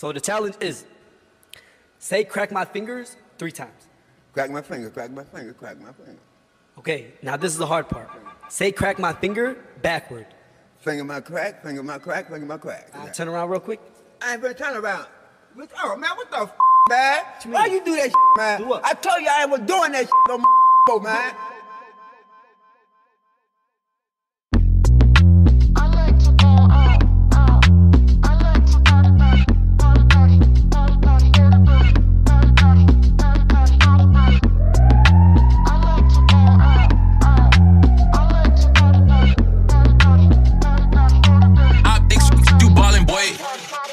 So the challenge is, say crack my fingers 3 times. Crack my finger, crack my finger, crack my finger. Okay, now this is the hard part. Say crack my finger backward. Finger my crack, finger my crack, finger my crack. Turn around real quick. I ain't been turn around. Oh man, what the man? Why you do that man? Do what? I told you I was doing that on my man.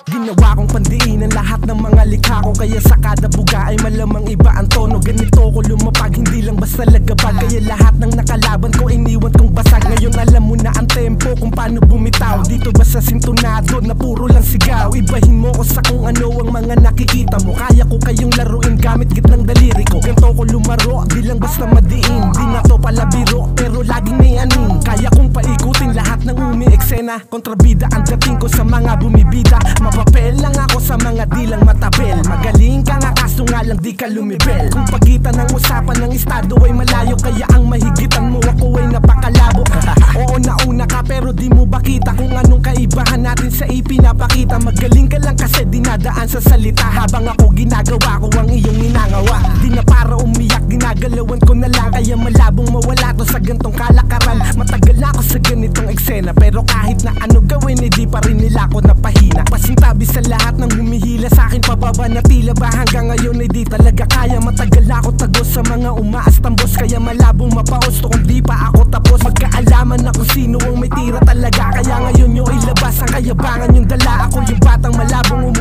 Ginawa kong pandiinan lahat ng mga likha ko, kaya sa kada buga ay malamang iba ang tono. Ganito ko lumapag, hindi lang basta lagabag. Kaya lahat ng nakalaban ko iniwan kong basag. Ngayon alam mo na ang tempo kung paano bumitaw. Dito ba sa sintonado na puro lang sigaw? Ibahin mo ko sa kung ano ang mga nakikita mo. Kaya ko kayong laruin gamit gitnang daliri ko. Ganito ko lumaro, di lang basta madiin. Di na to palabiro, pero laging may aning. Kaya kong paikutin lahat ng umi-eksena. Kontrabida ang dating ko sa mga bumibida. Mapapel lang ako sa mga dilang matabel. Magaling ka nga kaso nga lang di ka lumibel. Kung pagitan ng usapan ng estado ay malayo, kaya ang mahigitan mo ako ay napakalabo. Oo, nauna ka pero di mo ba kita kung anong kaibahan natin sa ipinapakita. Magaling ka lang kasi dinadaan sa salita, habang ako ginagawa ko ang iyong inangawa. Di na para umiyak, ginagalawan ko na lang. Kaya malabong mawala to sa gantong kalakaran. Matagal na ako sa ganitong eksena, pero kahit na ano gawin eh di pa rin nila ako napahina. Pasintabi sa lahat ng humihila sa akin pababa na tila ba hanggang ngayon ay di talaga kaya. Matagal na ako tagos sa mga umaastambos, kaya malabong mapaos to kung di pa ako tapos. Magkaalaman na kung sino ang may tira talaga, kaya ngayon nyo ilabas ang kayabangan yung dala. Ako yung batang malabong